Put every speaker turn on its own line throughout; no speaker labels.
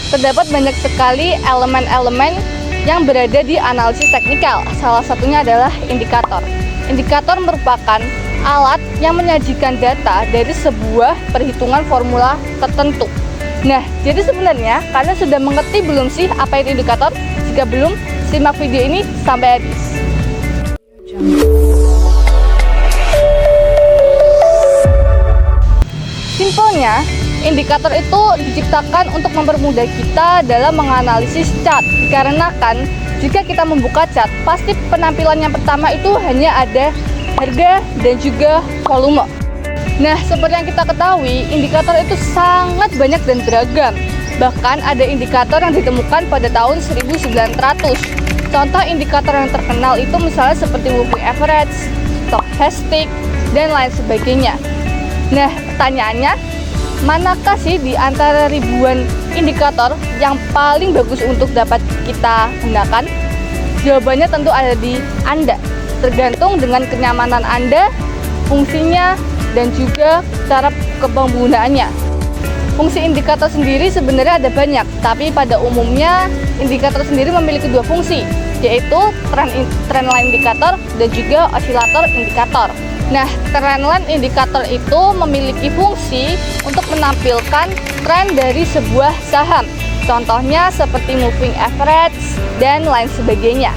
terdapat banyak sekali elemen-elemen yang berada di analisis teknikal. Salah satunya adalah indikator. Indikator merupakan alat yang menyajikan data dari sebuah perhitungan formula tertentu. Nah, jadi sebenarnya kalian sudah mengerti belum sih apa itu indikator? Jika belum, simak video ini sampai habis. Simpelnya, indikator itu diciptakan untuk mempermudah kita dalam menganalisis chart. Dikarenakan jika kita membuka chart, pasti penampilan yang pertama itu hanya ada harga dan juga volume. Nah, seperti yang kita ketahui, indikator itu sangat banyak dan beragam. Bahkan ada indikator yang ditemukan pada tahun 1900. Contoh indikator yang terkenal itu misalnya seperti moving average, stochastic, dan lain sebagainya. Nah, pertanyaannya, manakah sih di antara ribuan indikator yang paling bagus untuk dapat kita gunakan? Jawabannya tentu ada di Anda, tergantung dengan kenyamanan Anda, fungsinya, dan juga cara penggunaannya. Fungsi indikator sendiri sebenarnya ada banyak, tapi pada umumnya indikator sendiri memiliki dua fungsi, yaitu trendline indikator dan juga osilator indikator. Nah, trendline indikator itu memiliki fungsi untuk menampilkan tren dari sebuah saham. Contohnya seperti moving average dan lain sebagainya.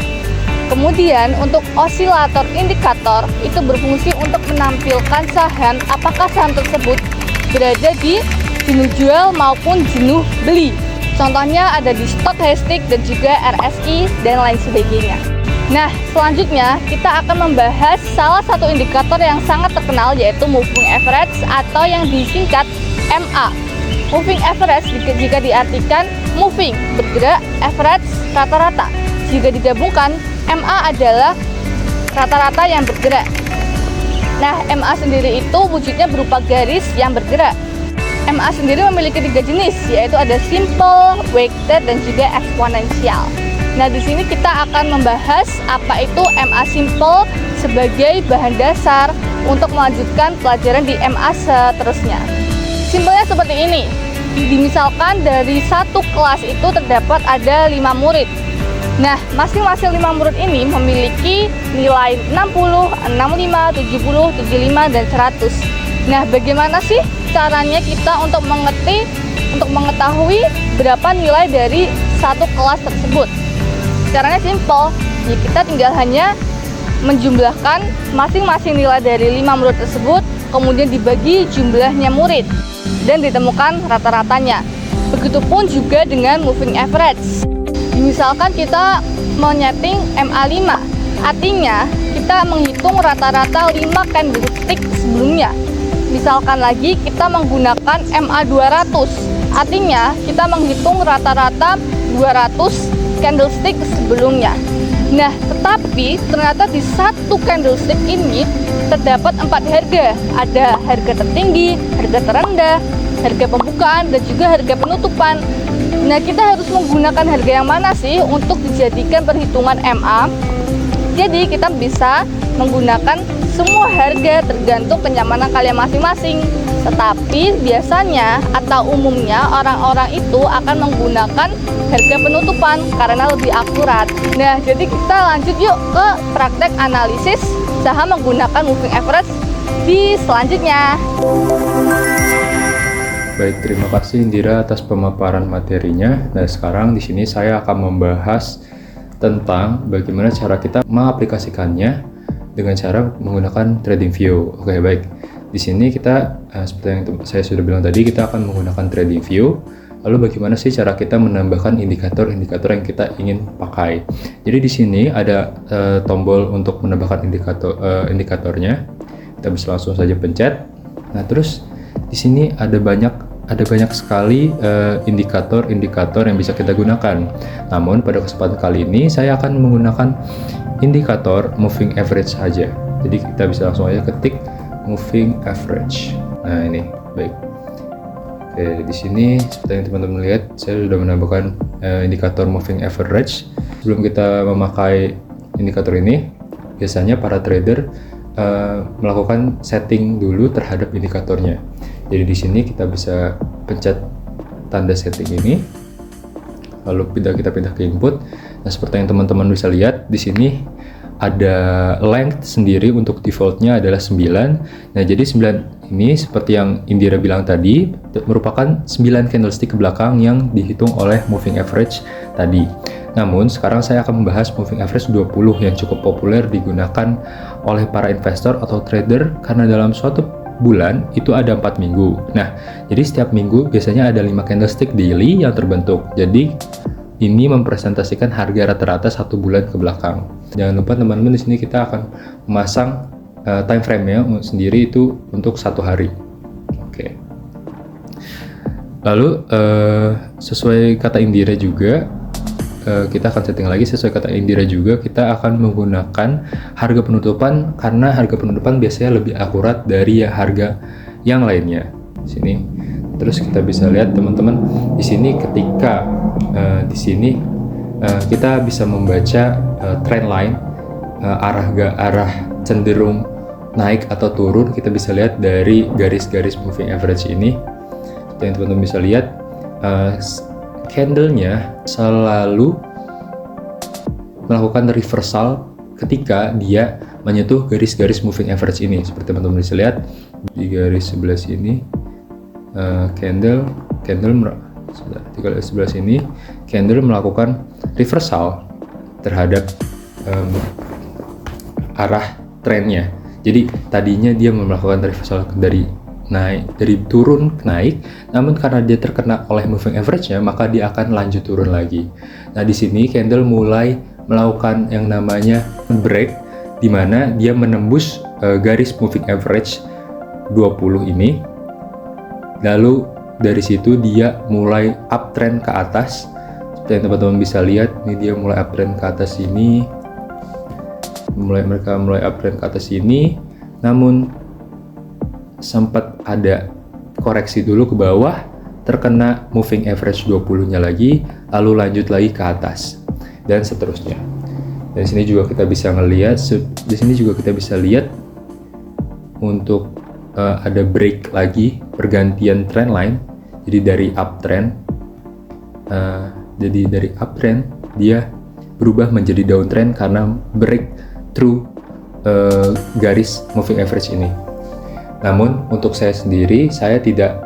Kemudian untuk osilator indikator itu berfungsi untuk menampilkan saham, apakah saham tersebut berada di jenuh jual maupun jenuh beli. Contohnya ada di stochastic dan juga RSI dan lain sebagainya. Nah, selanjutnya kita akan membahas salah satu indikator yang sangat terkenal, yaitu moving average atau yang disingkat MA. Moving average jika diartikan moving, bergerak, average, rata-rata. Jika digabungkan, MA adalah rata-rata yang bergerak. Nah, MA sendiri itu wujudnya berupa garis yang bergerak. MA sendiri memiliki 3 jenis, yaitu ada simple, weighted, dan juga eksponensial. Nah, di sini kita akan membahas apa itu MA simple sebagai bahan dasar untuk melanjutkan pelajaran di MA seterusnya. Simpelnya seperti ini. Misalkan dari satu kelas itu terdapat ada 5 murid. Nah, masing-masing 5 murid ini memiliki nilai 60, 65, 70, 75, dan 100. Nah, bagaimana sih caranya kita untuk mengetahui berapa nilai dari satu kelas tersebut? Caranya simple, ya kita tinggal hanya menjumlahkan masing-masing nilai dari 5 murid tersebut, kemudian dibagi jumlahnya murid, dan ditemukan rata-ratanya. Begitupun juga dengan moving average. Misalkan kita menyeting MA5, artinya kita menghitung rata-rata 5 candlestick sebelumnya. Misalkan lagi kita menggunakan MA200, artinya kita menghitung rata-rata 200 candlestick sebelumnya. Nah, tetapi ternyata di satu candlestick ini terdapat 4 harga. Ada harga tertinggi, harga terendah, harga pembukaan, dan juga harga penutupan. Nah, kita harus menggunakan harga yang mana sih untuk dijadikan perhitungan MA? Jadi, kita bisa menggunakan semua harga tergantung kenyamanan kalian masing-masing. Tetapi biasanya atau umumnya orang-orang itu akan menggunakan harga penutupan karena lebih akurat. Nah, jadi kita lanjut yuk ke praktek analisis saham menggunakan moving average di selanjutnya.
Baik, terima kasih Indira atas pemaparan materinya. Nah, sekarang di sini saya akan membahas tentang bagaimana cara kita mengaplikasikannya dengan cara menggunakan TradingView. Oke, baik. Di sini kita seperti yang saya sudah bilang tadi, kita akan menggunakan TradingView. Lalu bagaimana sih cara kita menambahkan indikator-indikator yang kita ingin pakai? Jadi di sini ada tombol untuk menambahkan indikatornya. Kita bisa langsung saja pencet. Nah, terus di sini ada banyak sekali indikator-indikator yang bisa kita gunakan. Namun pada kesempatan kali ini saya akan menggunakan indikator moving average saja. Jadi kita bisa langsung aja ketik moving average. Nah, ini baik. Oke, di sini seperti yang teman-teman lihat, saya sudah menambahkan indikator moving average. Sebelum kita memakai indikator ini, biasanya para trader melakukan setting dulu terhadap indikatornya. Jadi di sini kita bisa pencet tanda setting ini. lalu kita pindah ke input. Nah, seperti yang teman-teman bisa lihat di sini ada length sendiri, untuk defaultnya adalah 9. Nah, jadi 9 ini seperti yang Indira bilang tadi merupakan 9 candlestick ke belakang yang dihitung oleh moving average tadi. Namun sekarang saya akan membahas moving average 20 yang cukup populer digunakan oleh para investor atau trader karena dalam suatu bulan itu ada 4 minggu. Nah, jadi setiap minggu biasanya ada 5 candlestick daily yang terbentuk. Jadi ini mempresentasikan harga rata-rata 1 bulan ke belakang. Jangan lupa teman-teman, di sini kita akan memasang time frame-nya sendiri itu untuk 1 hari. Oke. Lalu sesuai kata Indira juga, kita akan setting lagi sesuai kata Indira juga, kita akan menggunakan harga penutupan karena harga penutupan biasanya lebih akurat dari harga yang lainnya. Sini. Terus kita bisa lihat teman-teman di sini ketika di sini kita bisa membaca trend line, arah cenderung naik atau turun. Kita bisa lihat dari garis-garis moving average ini. Yang teman-teman bisa lihat candle-nya selalu melakukan reversal ketika dia menyentuh garis-garis moving average ini. Seperti teman-teman bisa lihat di garis sebelah sini, candle di garis sebelah sini candle melakukan reversal terhadap arah trennya. Jadi tadinya dia melakukan reversal dari turun ke naik, namun karena dia terkena oleh moving average-nya, maka dia akan lanjut turun lagi. Nah, di sini candle mulai melakukan yang namanya break, di mana dia menembus garis moving average 20 ini. Lalu dari situ dia mulai uptrend ke atas. Seperti yang teman-teman bisa lihat, ini dia mulai uptrend ke atas ini. Mereka mulai uptrend ke atas ini, namun sempat ada koreksi dulu ke bawah, terkena moving average 20-nya lagi, lalu lanjut lagi ke atas dan seterusnya. Dan sini juga kita bisa ngelihat, di sini juga kita bisa lihat untuk ada break lagi, pergantian trend line. Jadi dari uptrend, dia berubah menjadi downtrend karena break through garis moving average ini. Namun untuk saya sendiri, saya tidak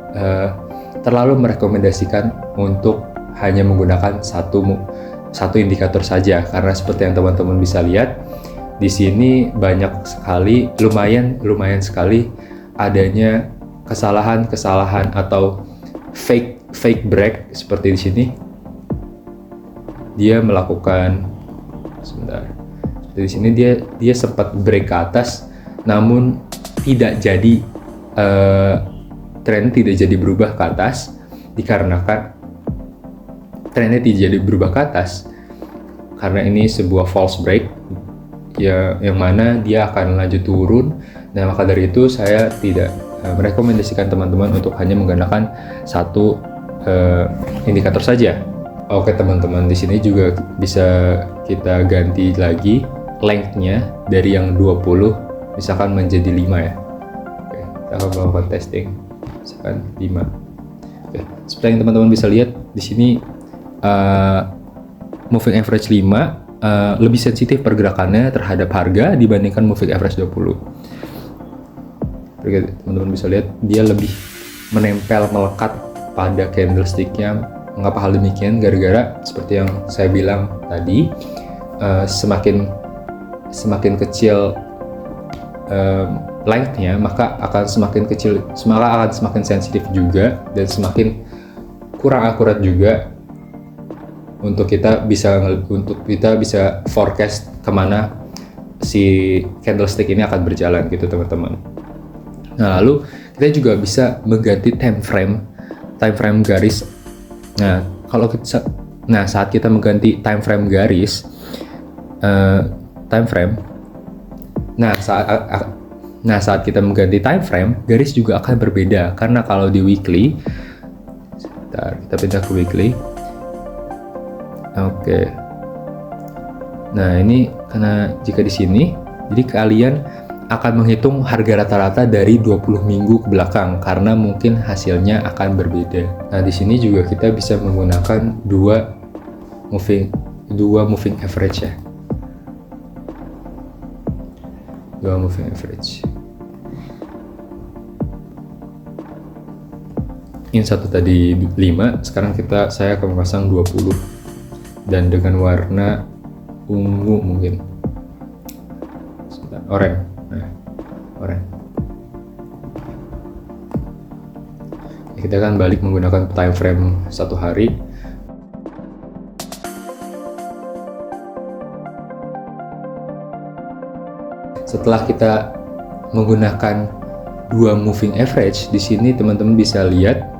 terlalu merekomendasikan untuk hanya menggunakan satu indikator saja, karena seperti yang teman-teman bisa lihat di sini banyak sekali, lumayan sekali adanya kesalahan atau fake break. Seperti di sini dia melakukan di sini dia sempat break ke atas, namun tidak jadi tren tidak jadi berubah ke atas, dikarenakan trennya tidak jadi berubah ke atas karena ini sebuah false break ya, yang mana dia akan lanjut turun. Nah, maka dari itu saya tidak merekomendasikan teman-teman untuk hanya menggunakan satu indikator saja. Oke teman-teman, di sini juga bisa kita ganti lagi length-nya dari yang 20 misalkan menjadi 5 ya. Oke, kita akan melakukan testing misalkan 5. Oke, seperti yang teman-teman bisa lihat di sini moving average 5 lebih sensitif pergerakannya terhadap harga dibandingkan moving average 20. Teman-teman bisa lihat dia lebih menempel, melekat pada candlestick-nya. Mengapa hal demikian? Gara-gara seperti yang saya bilang tadi, semakin kecil length-nya, maka akan semakin sensitif juga, dan semakin kurang akurat juga untuk kita bisa forecast kemana si candlestick ini akan berjalan gitu teman-teman. Nah, lalu kita juga bisa mengganti time frame garis. Saat kita mengganti time frame garis, saat kita mengganti time frame, garis juga akan berbeda, karena kalau di weekly, kita pindah ke weekly. Oke. Nah, ini karena jika di sini, jadi kalian akan menghitung harga rata-rata dari 20 minggu ke belakang, karena mungkin hasilnya akan berbeda. Nah, di sini juga kita bisa menggunakan dua dua moving average ya. Dua moving average. Ini satu tadi 5, sekarang saya akan memasang 20 dan dengan warna ungu mungkin. Oranye. Nah, oranye. Kita akan balik menggunakan time frame 1 hari. Setelah kita menggunakan dua moving average, di sini teman-teman bisa lihat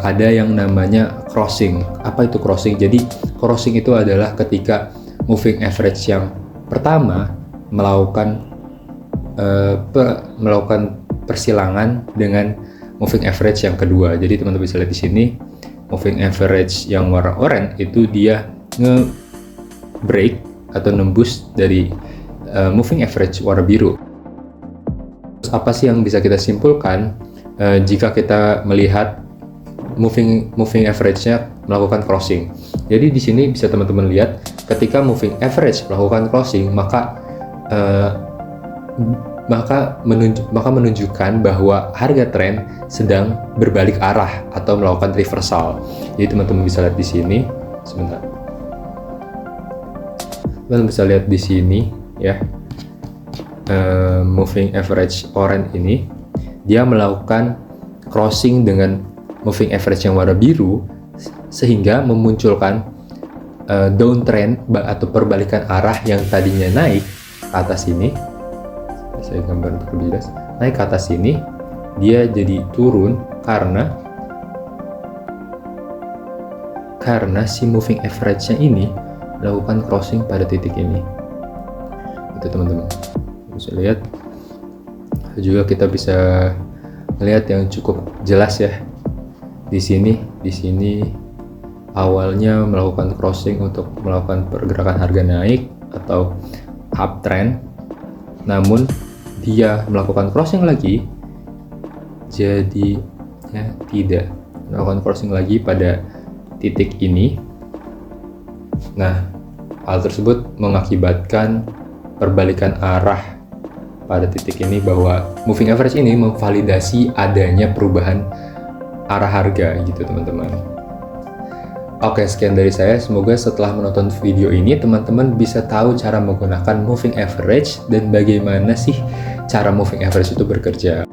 ada yang namanya crossing. Apa itu crossing? Jadi crossing itu adalah ketika moving average yang pertama melakukan persilangan dengan moving average yang kedua. Jadi teman-teman bisa lihat di sini moving average yang warna oranye itu dia nge-break atau nembus dari moving average warna biru. Terus apa sih yang bisa kita simpulkan jika kita melihat moving average-nya melakukan crossing? Jadi di sini bisa teman-teman lihat ketika moving average melakukan crossing, maka menunjukkan bahwa harga tren sedang berbalik arah atau melakukan reversal. Jadi teman-teman bisa lihat di sini, sebentar. Teman-teman bisa lihat di sini ya, moving average orange ini dia melakukan crossing dengan moving average yang warna biru sehingga memunculkan downtrend atau perbalikan arah yang tadinya naik ke atas ini. Saya gambar lebih jelas. Naik ke atas ini, dia jadi turun karena si moving average-nya ini melakukan crossing pada titik ini. Itu teman-teman. Bisa lihat. Juga kita bisa melihat yang cukup jelas ya. Di sini awalnya melakukan crossing untuk melakukan pergerakan harga naik atau uptrend, namun dia melakukan crossing lagi, jadi ya, tidak melakukan crossing lagi pada titik ini. Nah, hal tersebut mengakibatkan perbalikan arah pada titik ini, bahwa moving average ini memvalidasi adanya perubahan arah harga gitu teman-teman. Oke, sekian dari saya. Semoga setelah menonton video ini teman-teman bisa tahu cara menggunakan moving average dan bagaimana sih cara moving average itu bekerja.